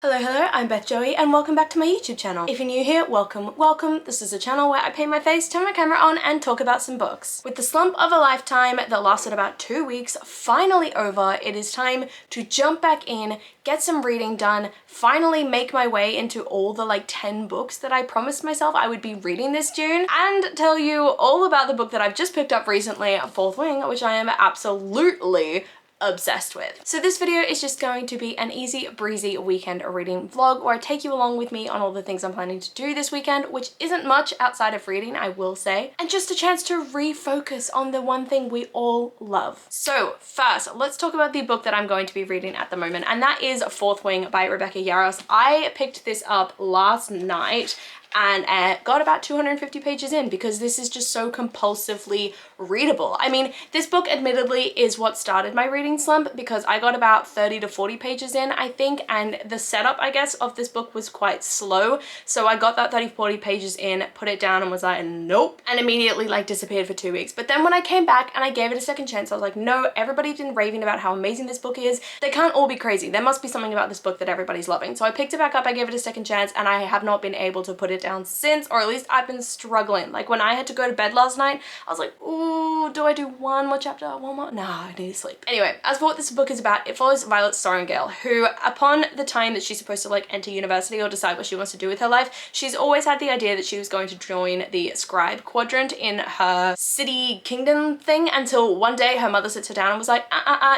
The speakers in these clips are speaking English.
Hello, hello, I'm Beth Joey and welcome back to my YouTube channel. If you're new here, welcome, welcome. This is a channel where I paint my face, turn my camera on and talk about some books. With the slump of a lifetime that lasted about 2 weeks finally over, it is time to jump back in, get some reading done, finally make my way into all the 10 books that I promised myself I would be reading this June, and tell you all about the book that I've just picked up recently, Fourth Wing, which I am absolutely obsessed with. So this video is just going to be an easy breezy weekend reading vlog where I take you along with me on all the things I'm planning to do this weekend, which isn't much outside of reading, I will say, and just a chance to refocus on the one thing we all love. So first, let's talk about the book that I'm going to be reading at the moment, and that is Fourth Wing by Rebecca Yarros. I picked this up last night and got about 250 pages in because this is just so compulsively readable. I mean, this book admittedly is what started my reading slump because I got about 30 to 40 pages in, I think, and the setup, I guess, of this book was quite slow. So I got that 30, 40 pages in, put it down and was like, nope, and immediately disappeared for 2 weeks. But then when I came back and I gave it a second chance, I was like, no, everybody's been raving about how amazing this book is. They can't all be crazy. There must be something about this book that everybody's loving. So I picked it back up, I gave it a second chance, and I have not been able to put it down since, or at least I've been struggling. Like when I had to go to bed last night, I was like, ooh, do I do one more chapter, one more? Nah, I need to sleep. Anyway, as for what this book is about, it follows Violet Sorrengail, who upon the time that she's supposed to enter university or decide what she wants to do with her life, she's always had the idea that she was going to join the scribe quadrant in her city kingdom thing, until one day her mother sits her down and was like,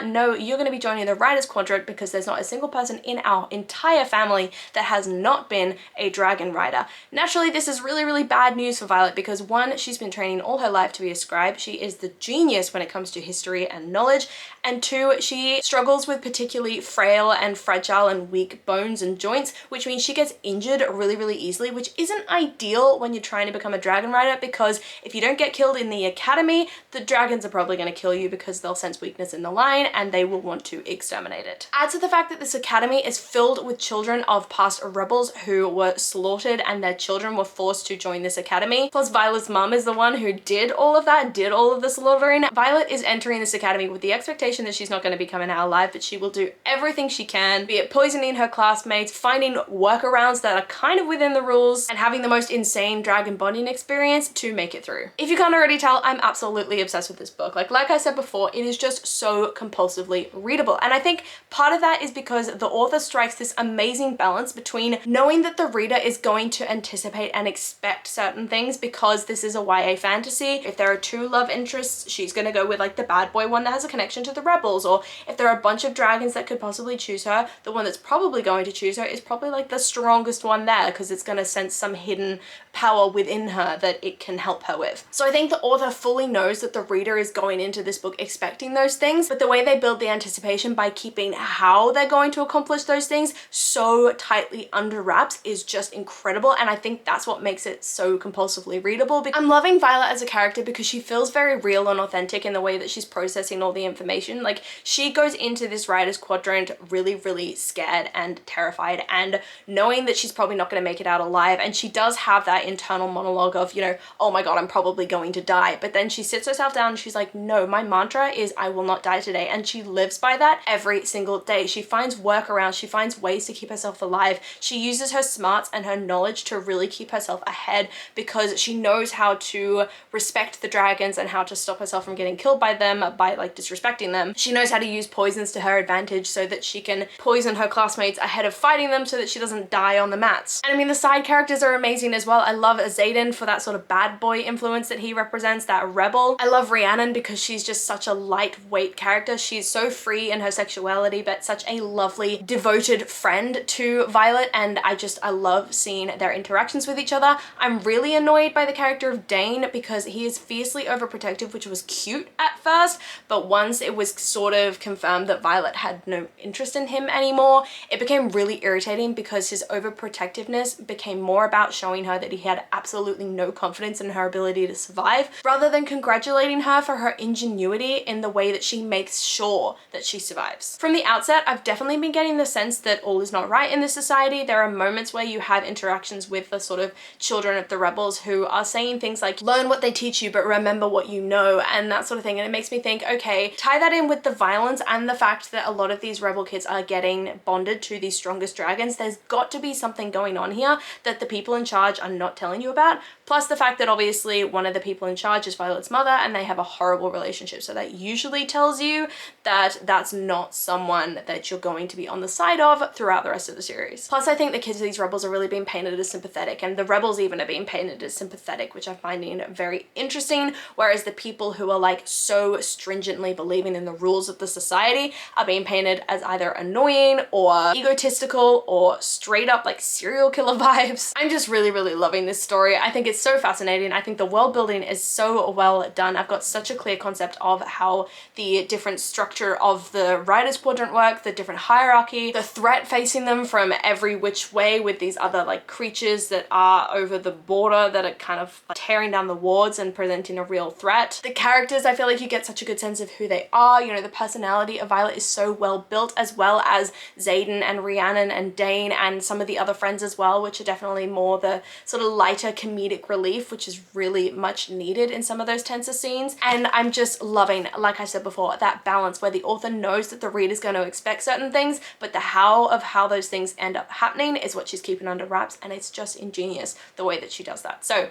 no, you're going to be joining the writers quadrant because there's not a single person in our entire family that has not been a dragon rider. Naturally, this is really, really bad news for Violet because one, she's been training all her life to be a scribe. She is the genius when it comes to history and knowledge. And two, she struggles with particularly frail and fragile and weak bones and joints, which means she gets injured really, really easily, which isn't ideal when you're trying to become a dragon rider, because if you don't get killed in the academy, the dragons are probably going to kill you because they'll sense weakness in the line and they will want to exterminate it. Add to the fact that this academy is filled with children of past rebels who were slaughtered and their children were forced to join this academy. Plus Violet's mum is the one who did all of that, did all of the slaughtering. Violet is entering this academy with the expectation that she's not going to be coming out alive, but she will do everything she can, be it poisoning her classmates, finding workarounds that are kind of within the rules, and having the most insane dragon bonding experience to make it through. If you can't already tell, I'm absolutely obsessed with this book. Like I said before, it is just so compulsively readable. And I think part of that is because the author strikes this amazing balance between knowing that the reader is going to anticipate and expect certain things because this is a YA fantasy. If there are two love interests, she's gonna go with the bad boy one that has a connection to the rebels, or if there are a bunch of dragons that could possibly choose her, the one that's probably going to choose her is probably the strongest one there because it's gonna sense some hidden power within her that it can help her with. So I think the author fully knows that the reader is going into this book expecting those things, but the way they build the anticipation by keeping how they're going to accomplish those things so tightly under wraps is just incredible, and I think that's what makes it so compulsively readable. I'm loving Violet as a character because she feels very real and authentic in the way that she's processing all the information. She goes into this writer's quadrant really, really scared and terrified and knowing that she's probably not going to make it out alive, and she does have that internal monologue of, oh my god, I'm probably going to die, but then she sits herself down and she's like, no, my mantra is I will not die today, and she lives by that every single day. She finds workarounds, she finds ways to keep herself alive, she uses her smarts and her knowledge to really keep herself ahead because she knows how to respect the dragons and how to stop herself from getting killed by them by disrespecting them. She knows how to use poisons to her advantage so that she can poison her classmates ahead of fighting them so that she doesn't die on the mats. And I mean, the side characters are amazing as well. I love Zayden for that sort of bad boy influence that he represents, that rebel. I love Rhiannon because she's just such a lightweight character. She's so free in her sexuality but such a lovely, devoted friend to Violet, and I love seeing their interactions with each other. I'm really annoyed by the character of Dane because he is fiercely overprotective, which was cute at first, but once it was sort of confirmed that Violet had no interest in him anymore, it became really irritating because his overprotectiveness became more about showing her that he had absolutely no confidence in her ability to survive, rather than congratulating her for her ingenuity in the way that she makes sure that she survives. From the outset, I've definitely been getting the sense that all is not right in this society. There are moments where you have interactions with with the sort of children of the rebels who are saying things like, learn what they teach you, but remember what you know, and that sort of thing. And it makes me think, okay, tie that in with the violence and the fact that a lot of these rebel kids are getting bonded to these strongest dragons. There's got to be something going on here that the people in charge are not telling you about. Plus the fact that obviously one of the people in charge is Violet's mother and they have a horrible relationship. So that usually tells you that that's not someone that you're going to be on the side of throughout the rest of the series. Plus I think the kids of these rebels are really being painted as sympathetic, and the rebels even are being painted as sympathetic, which I'm finding very interesting, whereas the people who are like so stringently believing in the rules of the society are being painted as either annoying or egotistical or straight up like serial killer vibes. I'm just really loving this story. I think it's so fascinating. I think the world building is so well done. I've got such a clear concept of how the different structure of the writer's quadrant work, the different hierarchy, the threat facing them from every which way with these other like creatures that are over the border that are kind of like tearing down the wards and presenting a real threat. The characters, I feel like you get such a good sense of who they are. You know, the personality of Violet is so well built, as well as Xaden and Rhiannon and Dane and some of the other friends as well, which are definitely more the sort of lighter comedic relief, which is really much needed in some of those tenser scenes. And I'm just loving, like I said before, that balance where the author knows that the reader's going to expect certain things, but the how of how those things end up happening is what she's keeping under wraps, and it's just ingenious the way that she does that. So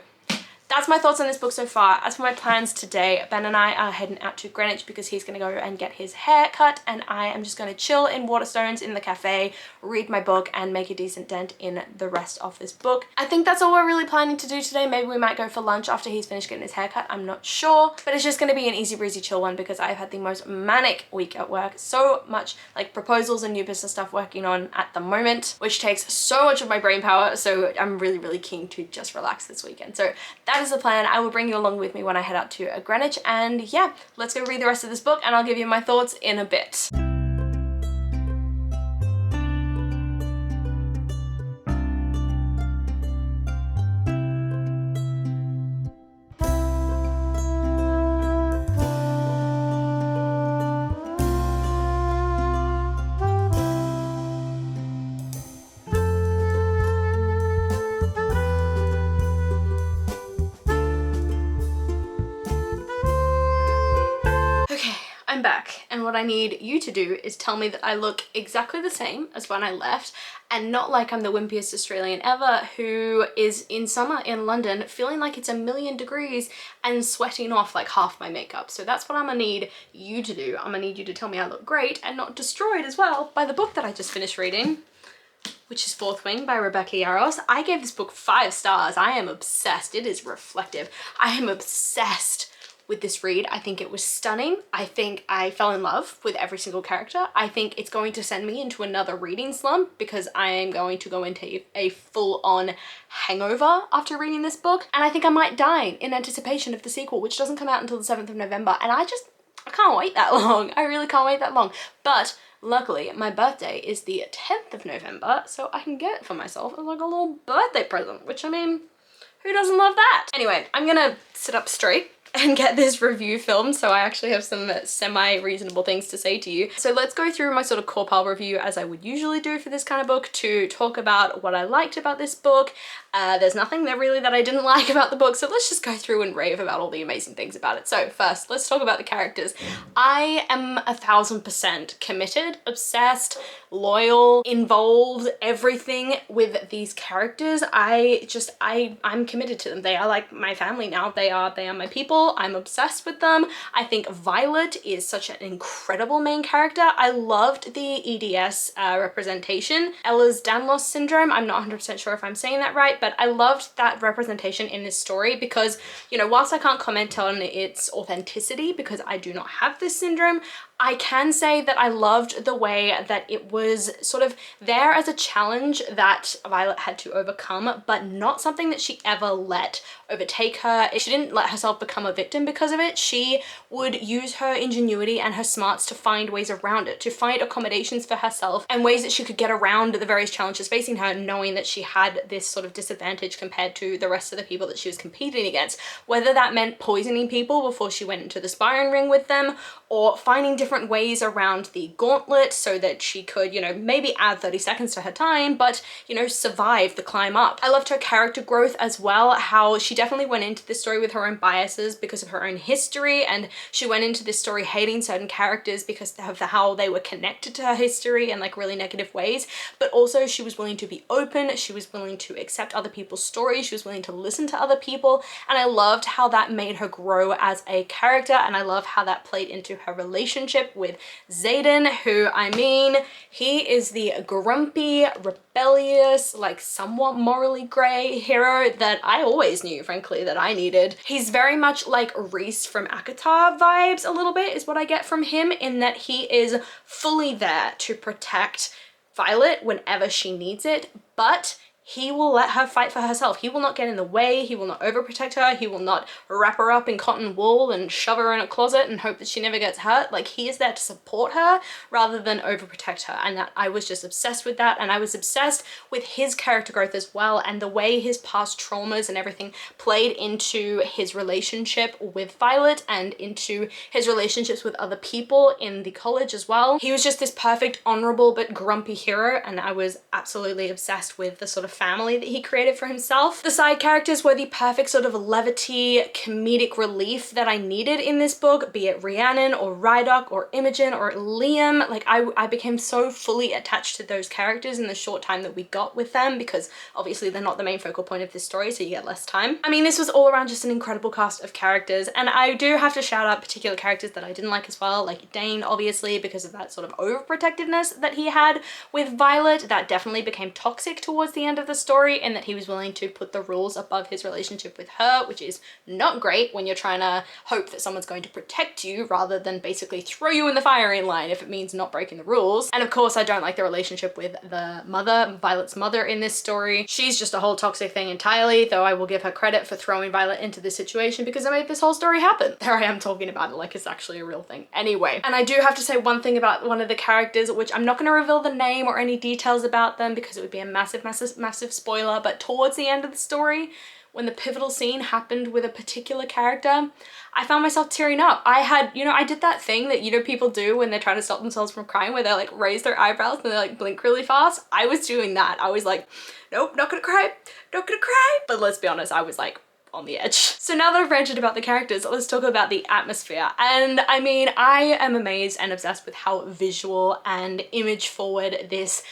that's my thoughts on this book so far. As for my plans today, Ben and I are heading out to Greenwich because he's going to go and get his hair cut, and I am just going to chill in Waterstones in the cafe, read my book, and make a decent dent in the rest of this book. I think that's all we're really planning to do today. Maybe we might go for lunch after he's finished getting his hair cut. I'm not sure, but it's just going to be an easy breezy chill one because I've had the most manic week at work. So much like proposals and new business stuff working on at the moment, which takes so much of my brain power. So I'm really keen to just relax this weekend. So that is the plan. I will bring you along with me when I head out to Greenwich, and yeah, let's go read the rest of this book and I'll give you my thoughts in a bit. I'm back, and what I need you to do is tell me that I look exactly the same as when I left, and not like I'm the wimpiest Australian ever who is in summer in London feeling like it's 1,000,000 degrees and sweating off like half my makeup. So that's what I'm gonna need you to do. I'm gonna need you to tell me I look great and not destroyed as well by the book that I just finished reading, which is Fourth Wing by Rebecca Yarros. I gave this book 5 stars. I am obsessed. It is reflective. I am obsessed with this read. I think it was stunning. I think I fell in love with every single character. I think it's going to send me into another reading slump because I am going to go into a full-on hangover after reading this book. And I think I might die in anticipation of the sequel, which doesn't come out until the 7th of November. And I can't wait that long. I really can't wait that long. But luckily, my birthday is the 10th of November, so I can get it for myself as like a little birthday present, which I mean, who doesn't love that? Anyway, I'm gonna sit up straight and get this review filmed, so I actually have some semi-reasonable things to say to you. So let's go through my sort of core pile review as I would usually do for this kind of book, to talk about what I liked about this book. There's nothing that really that I didn't like about the book, so let's just go through and rave about all the amazing things about it. So first, let's talk about the characters. I am 1000% committed, obsessed, loyal, involved, everything with these characters. I'm committed to them. They are like my family now. They are my people. I'm obsessed with them. I think Violet is such an incredible main character. I loved the EDS representation, Ehlers-Danlos syndrome. I'm not 100% sure if I'm saying that right, but I loved that representation in this story because, you know, whilst I can't comment on its authenticity because I do not have this syndrome, I can say that I loved the way that it was sort of there as a challenge that Violet had to overcome, but not something that she ever let overtake her. She didn't let herself become a victim because of it. She would use her ingenuity and her smarts to find ways around it, to find accommodations for herself and ways that she could get around the various challenges facing her, knowing that she had this sort of disadvantage compared to the rest of the people that she was competing against. Whether that meant poisoning people before she went into the sparring ring with them, or finding different different ways around the gauntlet so that she could, you know, maybe add 30 seconds to her time, but, you know, survive the climb up. I loved her character growth as well, how she definitely went into this story with her own biases because of her own history, and she went into this story hating certain characters because of how they were connected to her history in like really negative ways, but also she was willing to be open, she was willing to accept other people's stories, she was willing to listen to other people, and I loved how that made her grow as a character, and I love how that played into her relationship with Xaden, who, I mean, he is the grumpy, rebellious, like somewhat morally grey hero that I always knew, frankly, that I needed. He's very much like Rhys from ACOTAR vibes a little bit is what I get from him, in that he is fully there to protect Violet whenever she needs it, but he will let her fight for herself. He will not get in the way, he will not overprotect her, he will not wrap her up in cotton wool and shove her in a closet and hope that she never gets hurt. Like, he is there to support her rather than overprotect her, and that I was just obsessed with that, and I was obsessed with his character growth as well, and the way his past traumas and everything played into his relationship with Violet and into his relationships with other people in the college as well. He was just this perfect, honorable but grumpy hero, and I was absolutely obsessed with the sort of family that he created for himself. The side characters were the perfect sort of levity, comedic relief that I needed in this book, be it Rhiannon or Rhydok or Imogen or Liam. Like, I became so fully attached to those characters in the short time that we got with them, because obviously they're not the main focal point of this story, so you get less time. I mean, this was all around just an incredible cast of characters, and I do have to shout out particular characters that I didn't like as well, like Dane, obviously, because of that sort of overprotectiveness that he had with Violet. That definitely became toxic towards the end of the story, and that he was willing to put the rules above his relationship with her, which is not great when you're trying to hope that someone's going to protect you rather than basically throw you in the firing line if it means not breaking the rules. And of course, I don't like the relationship with the mother, Violet's mother in this story. She's just a whole toxic thing entirely, though I will give her credit for throwing Violet into this situation because I made this whole story happen. There I am talking about it like it's actually a real thing. Anyway, and I do have to say one thing about one of the characters, which I'm not going to reveal the name or any details about them because it would be a massive spoiler, but towards the end of the story, when the pivotal scene happened with a particular character, I found myself tearing up. I had, you know, I did that thing that, you know, people do when they're trying to stop themselves from crying, where they like raise their eyebrows and they like blink really fast. I was doing that. I was like, nope, not gonna cry, not gonna cry. But let's be honest, I was like on the edge. So now that I've ranted about the characters, let's talk about the atmosphere. And I mean, I am amazed and obsessed with how visual and image forward this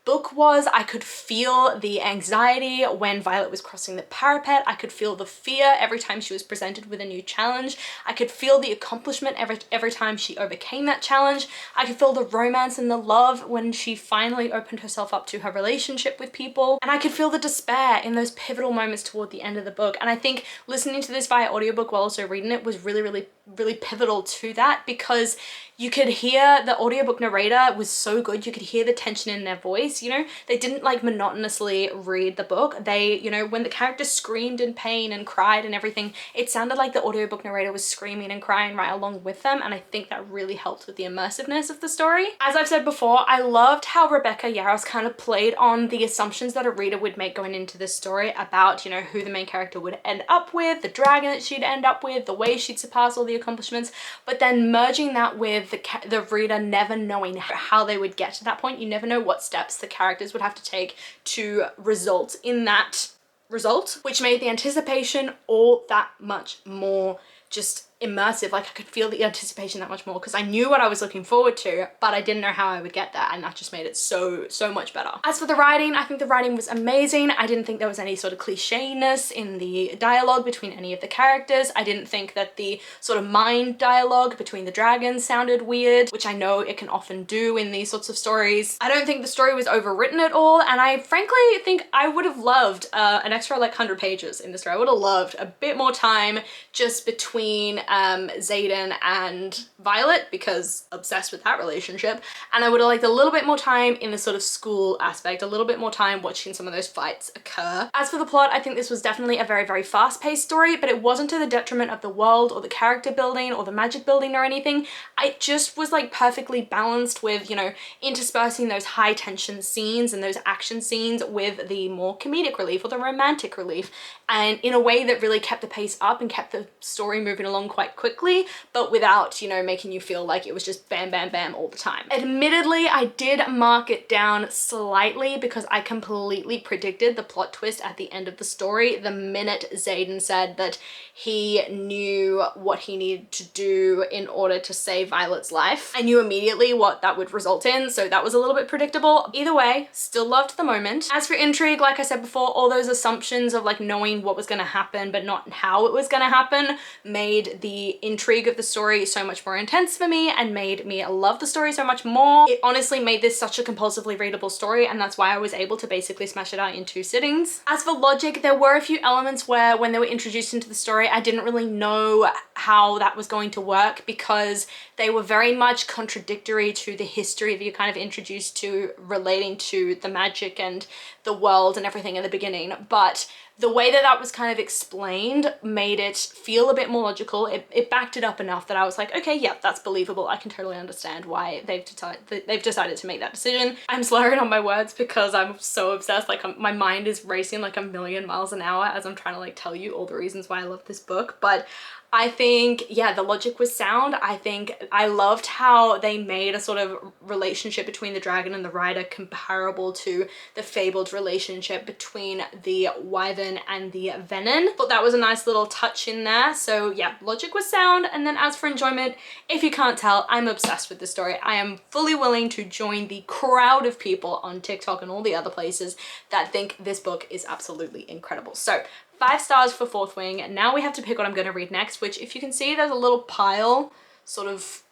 book was. I could feel the anxiety when Violet was crossing the parapet. I could feel the fear every time she was presented with a new challenge. I could feel the accomplishment every time she overcame that challenge. I could feel the romance and the love when she finally opened herself up to her relationship with people. And I could feel the despair in those pivotal moments toward the end of the book. And I think listening to this via audiobook while also reading it was really pivotal to that, because you could hear the audiobook narrator was so good. You could hear the tension in their voice, you know? They didn't like monotonously read the book. They, you know, when the characters screamed in pain and cried and everything, it sounded like the audiobook narrator was screaming and crying right along with them, and I think that really helped with the immersiveness of the story. As I've said before, I loved how Rebecca Yarros kind of played on the assumptions that a reader would make going into this story about, you know, who the main character would end up with, the dragon that she'd end up with, the way she'd surpass all the accomplishments, but then merging that with the reader never knowing how they would get to that point. You never know what steps the characters would have to take to result in that result, which made the anticipation all that much more just immersive. Like, I could feel the anticipation that much more because I knew what I was looking forward to, but I didn't know how I would get there, and that just made it so much better. As for the writing, I think the writing was amazing. I didn't think there was any sort of clichéness in the dialogue between any of the characters. I didn't think that the sort of mind dialogue between the dragons sounded weird, which I know it can often do in these sorts of stories. I don't think the story was overwritten at all, and I frankly think I would have loved an extra like 100 pages in the story. I would have loved a bit more time just between Xaden and Violet, because obsessed with that relationship, and I would have liked a little bit more time in the sort of school aspect, a little bit more time watching some of those fights occur. As for the plot, I think this was definitely a very fast-paced story, but it wasn't to the detriment of the world or the character building or the magic building or anything. It just was like perfectly balanced with, you know, interspersing those high tension scenes and those action scenes with the more comedic relief or the romantic relief, and in a way that really kept the pace up and kept the story moving along quite quickly, but without, you know, making you feel like it was just bam, bam, bam all the time. Admittedly, I did mark it down slightly because I completely predicted the plot twist at the end of the story the minute Xaden said that he knew what he needed to do in order to save Violet's life. I knew immediately what that would result in, so that was a little bit predictable. Either way, still loved the moment. As for intrigue, like I said before, all those assumptions of like knowing what was going to happen but not how it was going to happen made the intrigue of the story so much more intense for me and made me love the story so much more. It honestly made this such a compulsively readable story, and that's why I was able to basically smash it out in 2 sittings. As for logic, there were a few elements where when they were introduced into the story, I didn't really know how that was going to work because they were very much contradictory to the history that you're kind of introduced to relating to the magic and the world and everything in the beginning. But the way that that was kind of explained made it feel a bit more logical. It backed it up enough that I was like, okay, yeah, that's believable. I can totally understand why they've decided to make that decision. I'm slurring on my words because I'm so obsessed. Like my mind is racing like a million miles an hour as I'm trying to like tell you all the reasons why I love this book. But I think, yeah, the logic was sound. I think I loved how they made a sort of relationship between the dragon and the rider comparable to the fabled relationship between the wyvern and the venom. But that was a nice little touch in there. So yeah, logic was sound. And then as for enjoyment, if you can't tell, I'm obsessed with this story. I am fully willing to join the crowd of people on TikTok and all the other places that think this book is absolutely incredible. So 5 stars for Fourth Wing. Now we have to pick what I'm going to read next, which if you can see, there's a little pile sort of,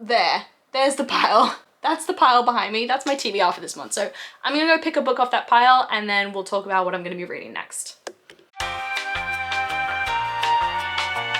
there's the pile. That's the pile behind me. That's my TBR for this month. So I'm going to go pick a book off that pile and then we'll talk about what I'm going to be reading next.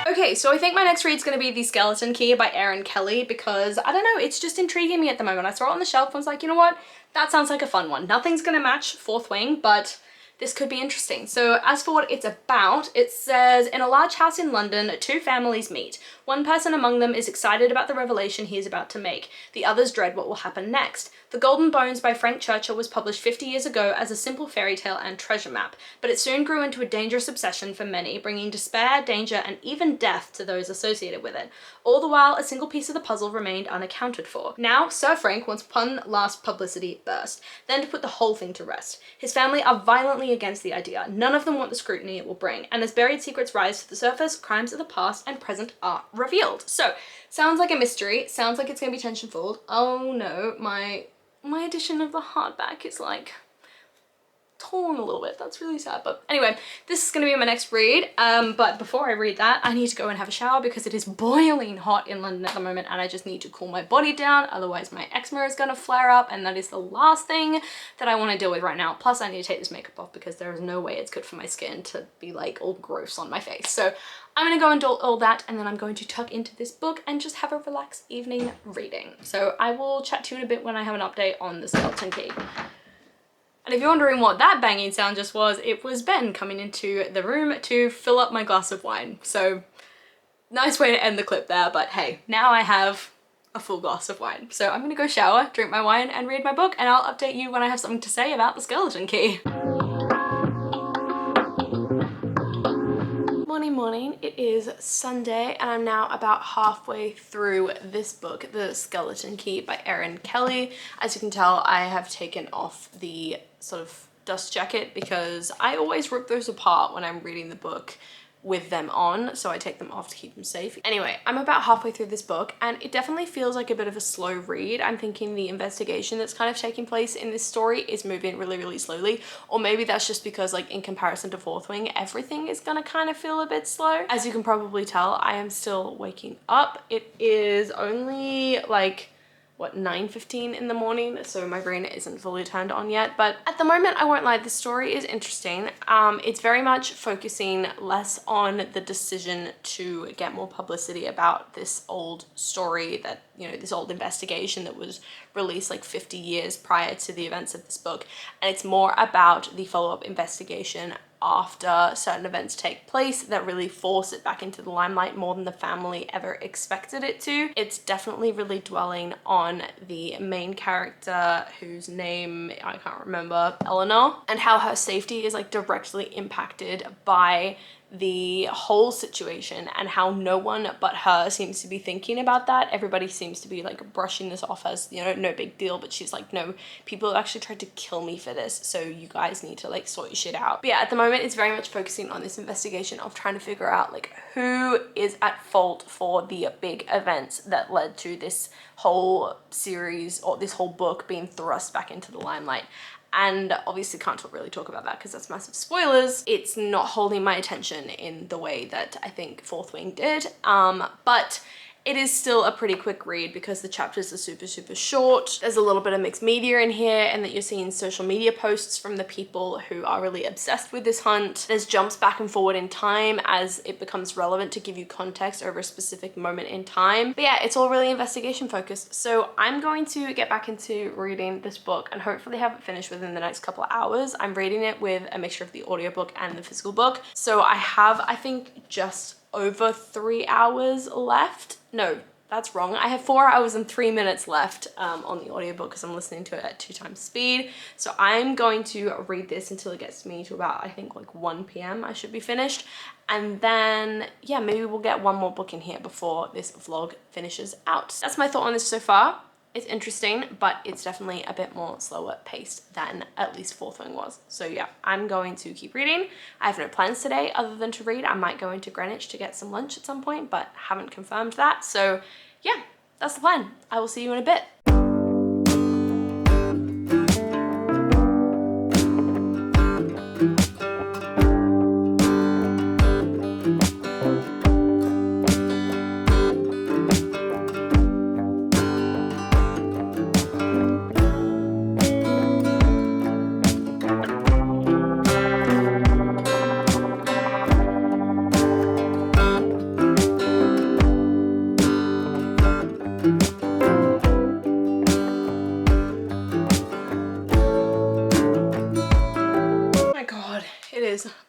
Okay, so I think my next read is going to be The Skeleton Key by Erin Kelly because, I don't know, it's just intriguing me at the moment. I saw it on the shelf and was like, you know what? That sounds like a fun one. Nothing's going to match Fourth Wing, but this could be interesting. So as for what it's about, it says, in a large house in London, 2 families meet. One person among them is excited about the revelation he is about to make. The others dread what will happen next. The Golden Bones by Frank Churchill was published 50 years ago as a simple fairy tale and treasure map, but it soon grew into a dangerous obsession for many, bringing despair, danger, and even death to those associated with it. All the while, a single piece of the puzzle remained unaccounted for. Now, Sir Frank wants one last publicity burst, then to put the whole thing to rest. His family are violently against the idea. None of them want the scrutiny it will bring, and as buried secrets rise to the surface, crimes of the past and present are revealed. So, sounds like a mystery, sounds like it's gonna be tension-filled. Oh no, my edition of the hardback is like torn a little bit. That's really sad. But anyway, this is going to be my next read. But before I read that, I need to go and have a shower because it is boiling hot in London at the moment and I just need to cool my body down. Otherwise my eczema is going to flare up and that is the last thing that I want to deal with right now. Plus I need to take this makeup off because there is no way it's good for my skin to be like all gross on my face. So I'm going to go and do all that and then I'm going to tuck into this book and just have a relaxed evening reading. So I will chat to you in a bit when I have an update on The Skeleton Key. And if you're wondering what that banging sound just was, it was Ben coming into the room to fill up my glass of wine. So nice way to end the clip there, but hey, now I have a full glass of wine. So I'm gonna go shower, drink my wine and read my book and I'll update you when I have something to say about The Skeleton Key. Morning, it is Sunday and I'm now about halfway through this book, The Skeleton Key by Erin Kelly. As you can tell, I have taken off the sort of dust jacket because I always rip those apart when I'm reading the book with them on, so I take them off to keep them safe. Anyway, I'm about halfway through this book and it definitely feels like a bit of a slow read. I'm thinking the investigation that's kind of taking place in this story is moving really, really slowly, or maybe that's just because like in comparison to Fourth Wing, everything is gonna kind of feel a bit slow. As you can probably tell, I am still waking up. It is only like what, 9:15 in the morning, so my brain isn't fully turned on yet, but at the moment I won't lie, the story is interesting. It's very much focusing less on the decision to get more publicity about this old story that, you know, this old investigation that was released like 50 years prior to the events of this book, and it's more about the follow-up investigation after certain events take place that really force it back into the limelight more than the family ever expected it to. It's definitely really dwelling on the main character, whose name I can't remember, Eleanor, and how her safety is like directly impacted by the whole situation, and how no one but her seems to be thinking about that. Everybody seems to be like brushing this off as, you know, no big deal, but she's like, no, people have actually tried to kill me for this, so you guys need to like sort your shit out. But yeah, at the moment it's very much focusing on this investigation of trying to figure out like who is at fault for the big events that led to this whole series, or this whole book, being thrust back into the limelight. And obviously can't really talk about that because that's massive spoilers. It's not holding my attention in the way that I think Fourth Wing did, but it is still a pretty quick read because the chapters are super short. There's a little bit of mixed media in here, and that you're seeing social media posts from the people who are really obsessed with this hunt. There's jumps back and forward in time as it becomes relevant to give you context over a specific moment in time. But yeah, it's all really investigation focused. So I'm going to get back into reading this book and hopefully have it finished within the next couple of hours. I'm reading it with a mixture of the audiobook and the physical book. So I have, I think, just over 3 hours left. No, that's wrong. I have 4 hours and 3 minutes left on the audiobook because I'm listening to it at 2 times speed. So I'm going to read this until it gets me to about, I think, like 1 p.m. I should be finished. And then, yeah, maybe we'll get one more book in here before this vlog finishes out. That's my thought on this so far. It's interesting, but it's definitely a bit more slower paced than at least Fourth Wing was. So yeah, I'm going to keep reading. I have no plans today other than to read. I might go into Greenwich to get some lunch at some point, but haven't confirmed that. So yeah, that's the plan. I will see you in a bit.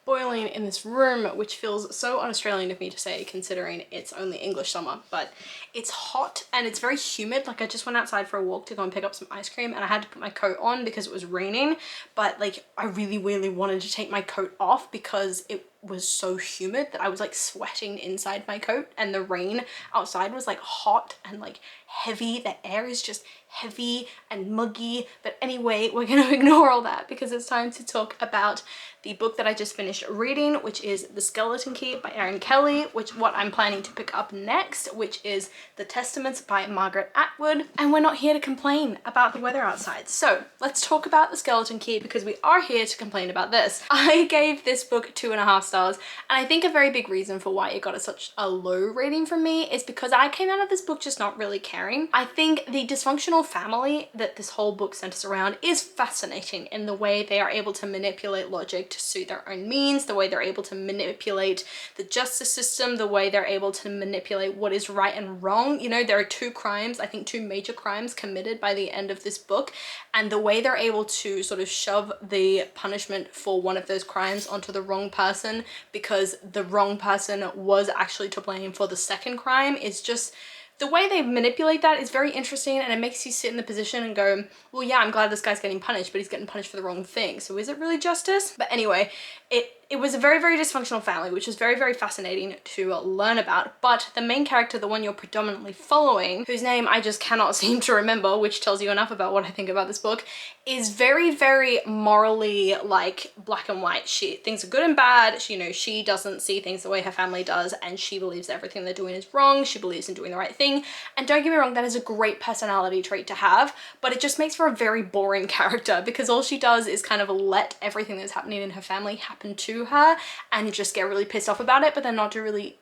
Boiling in this room, which feels so un-Australian of me to say considering it's only English summer, but it's hot and it's very humid. Like, I just went outside for a walk to go and pick up some ice cream, and I had to put my coat on because it was raining, but like I really wanted to take my coat off because it was so humid that I was like sweating inside my coat, and the rain outside was like hot and like heavy. The air is just heavy and muggy. But anyway, we're gonna ignore all that because it's time to talk about the book that I just finished reading, which is The Skeleton Key by Erin Kelly, which what I'm planning to pick up next, which is The Testaments by Margaret Atwood. And we're not here to complain about the weather outside. So let's talk about The Skeleton Key because we are here to complain about this. I gave this book 2.5 stars, and I think a very big reason for why it got such a low rating from me is because I came out of this book just not really caring. I think the dysfunctional family that this whole book centers around is fascinating in the way they are able to manipulate logic to suit their own means, the way they're able to manipulate the justice system, the way they're able to manipulate what is right and wrong. You know, there are 2 crimes, I think 2 major crimes committed by the end of this book, and the way they're able to sort of shove the punishment for one of those crimes onto the wrong person because the wrong person was actually to blame for the second crime is just, the way they manipulate that is very interesting, and it makes you sit in the position and go, well, yeah, I'm glad this guy's getting punished, but he's getting punished for the wrong thing. So is it really justice? But anyway, it was a very dysfunctional family, which was very fascinating to learn about. But the main character, the one you're predominantly following, whose name I just cannot seem to remember, which tells you enough about what I think about this book, is very morally like black and white. Things are good and bad. She, you know, she doesn't see things the way her family does, and she believes everything they're doing is wrong. She believes in doing the right thing. And don't get me wrong, that is a great personality trait to have, but it just makes for a very boring character because all she does is kind of let everything that's happening in her family happen to her and just get really pissed off about it, but then not to really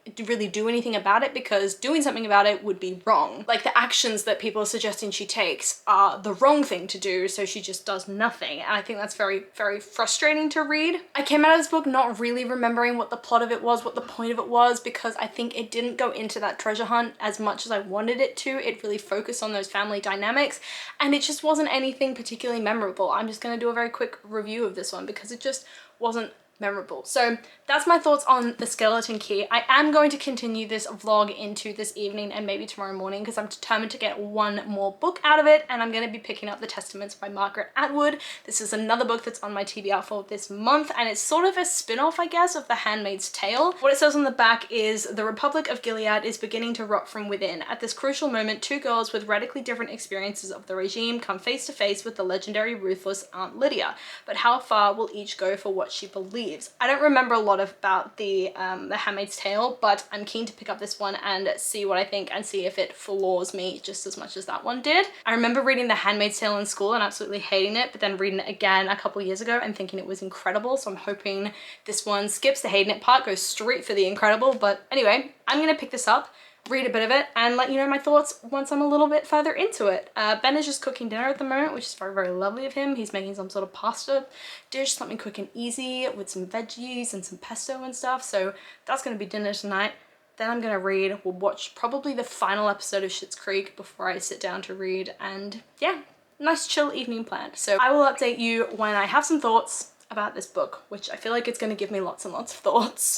do anything about it because doing something about it would be wrong. Like, the actions that people are suggesting she takes are the wrong thing to do, so she just does nothing. And I think that's very frustrating to read. I came out of this book not really remembering what the plot of it was, what the point of it was, because I think it didn't go into that treasure hunt as much as I wanted it to. It really focused on those family dynamics, and it just wasn't anything particularly memorable. I'm just gonna do a very quick review of this one because it just wasn't memorable. So that's my thoughts on The Skeleton Key. I am going to continue this vlog into this evening and maybe tomorrow morning because I'm determined to get one more book out of it, and I'm going to be picking up The Testaments by Margaret Atwood. This is another book that's on my TBR for this month, and it's sort of a spin-off, I guess, of The Handmaid's Tale. What it says on the back is, "The Republic of Gilead is beginning to rot from within. At this crucial moment, two girls with radically different experiences of the regime come face to face with the legendary ruthless Aunt Lydia. But how far will each go for what she believes?" I don't remember a lot about the Handmaid's Tale, but I'm keen to pick up this one and see what I think and see if it floors me just as much as that one did. I remember reading The Handmaid's Tale in school and absolutely hating it, but then reading it again a couple years ago and thinking it was incredible. So I'm hoping this one skips the hating it part, goes straight for the incredible. But anyway, I'm gonna pick this up, read a bit of it, and let you know my thoughts once I'm a little bit further into it. Ben is just cooking dinner at the moment, which is very, very lovely of him. He's making some sort of pasta dish, something quick and easy with some veggies and some pesto and stuff. So that's gonna be dinner tonight. Then I'm gonna read. We'll watch probably the final episode of Schitt's Creek before I sit down to read, and yeah, nice chill evening planned. So I will update you when I have some thoughts about this book, which I feel like it's gonna give me lots and lots of thoughts.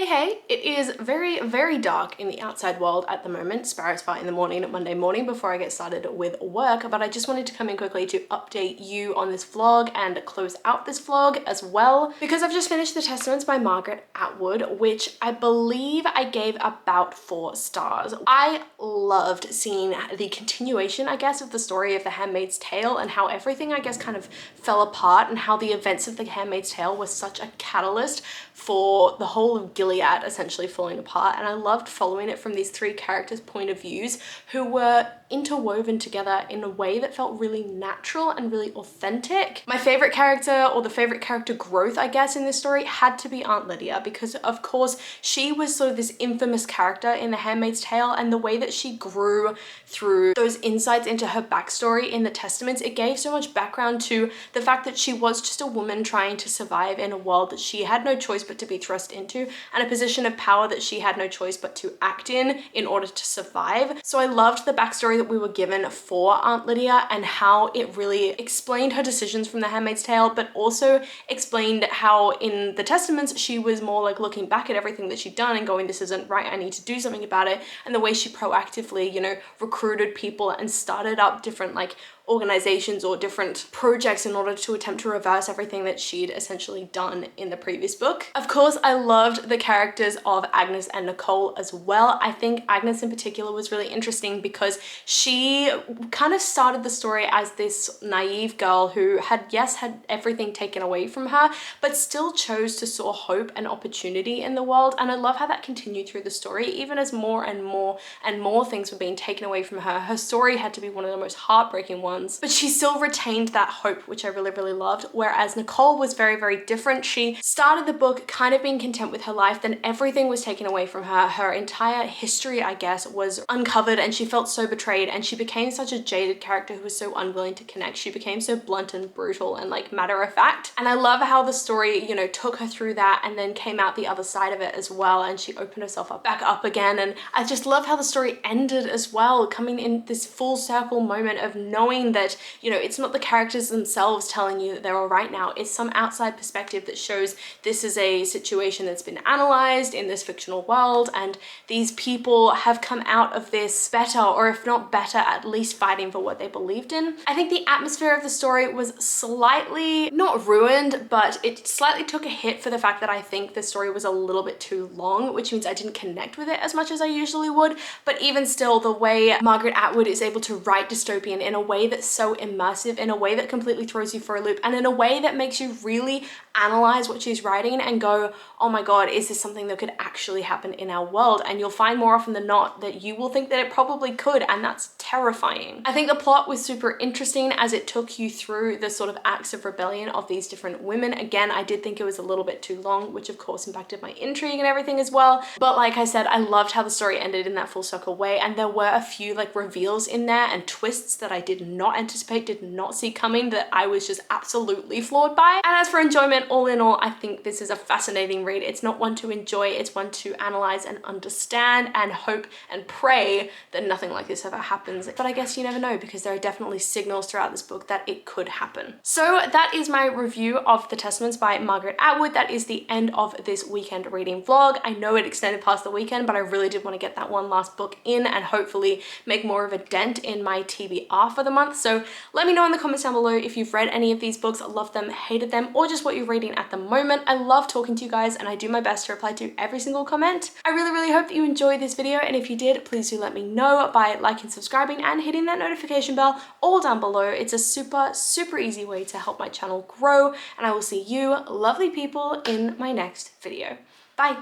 Hey, it is very, very dark in the outside world at the moment. Sparrows fly in the morning, Monday morning, before I get started with work, but I just wanted to come in quickly to update you on this vlog and close out this vlog as well, because I've just finished The Testaments by Margaret Atwood, which I believe I gave about 4 stars. I loved seeing the continuation, I guess, of the story of The Handmaid's Tale and how everything, I guess, kind of fell apart, and how the events of The Handmaid's Tale was such a catalyst for the whole of Gilead essentially falling apart. And I loved following it from these 3 characters' point of views who were interwoven together in a way that felt really natural and really authentic. My favorite character, or the favorite character growth, I guess, in this story had to be Aunt Lydia, because of course she was sort of this infamous character in The Handmaid's Tale, and the way that she grew through those insights into her backstory in the Testaments, it gave so much background to the fact that she was just a woman trying to survive in a world that she had no choice but to be thrust into, and a position of power that she had no choice but to act in order to survive. So I loved the backstory that we were given for Aunt Lydia, and how it really explained her decisions from The Handmaid's Tale, but also explained how in the Testaments she was more like looking back at everything that she'd done and going, this isn't right, I need to do something about it. And the way she proactively, you know, recruited people and started up different like organizations or different projects in order to attempt to reverse everything that she'd essentially done in the previous book. Of course, I loved the characters of Agnes and Nicole as well. I think Agnes in particular was really interesting because she kind of started the story as this naive girl who had, yes, had everything taken away from her, but still chose to sow hope and opportunity in the world. And I love how that continued through the story, even as more and more and more things were being taken away from her. Her story had to be one of the most heartbreaking ones, but she still retained that hope, which I really, really loved. Whereas Nicole was very, very different. She started the book kind of being content with her life, then everything was taken away from her. Her entire history, I guess, was uncovered, and she felt so betrayed, and she became such a jaded character who was so unwilling to connect. She became so blunt and brutal and like matter of fact. And I love how the story, you know, took her through that and then came out the other side of it as well, and she opened herself up back up again. And I just love how the story ended as well, coming in this full circle moment of knowing that, you know, it's not the characters themselves telling you that they're all right now. It's some outside perspective that shows this is a situation that's been analyzed in this fictional world, and these people have come out of this better, or if not better, at least fighting for what they believed in. I think the atmosphere of the story was slightly, not ruined, but it slightly took a hit for the fact that I think the story was a little bit too long, which means I didn't connect with it as much as I usually would. But even still, the way Margaret Atwood is able to write dystopian in a way that's so immersive, in a way that completely throws you for a loop, and in a way that makes you really analyze what she's writing and go, oh my god, is this something that could actually happen in our world? And you'll find more often than not that you will think that it probably could, and that's terrifying. I think the plot was super interesting as it took you through the sort of acts of rebellion of these different women. Again, I did think it was a little bit too long, which of course impacted my intrigue and everything as well. But like I said, I loved how the story ended in that full circle way, and there were a few like reveals in there and twists that I did not not anticipate, did not see coming, that I was just absolutely floored by. And as for enjoyment, all in all, I think this is a fascinating read. It's not one to enjoy, it's one to analyze and understand and hope and pray that nothing like this ever happens. But I guess you never know, because there are definitely signals throughout this book that it could happen. So that is my review of The Testaments by Margaret Atwood. That is the end of this weekend reading vlog. I know it extended past the weekend, but I really did want to get that one last book in and hopefully make more of a dent in my TBR for the month. So let me know in the comments down below if you've read any of these books, loved them, hated them, or just what you're reading at the moment. I love talking to you guys and I do my best to reply to every single comment. I really hope that you enjoyed this video, and if you did, please do let me know by liking, subscribing, and hitting that notification bell all down below. It's a super easy way to help my channel grow, and I will see you lovely people in my next video. Bye!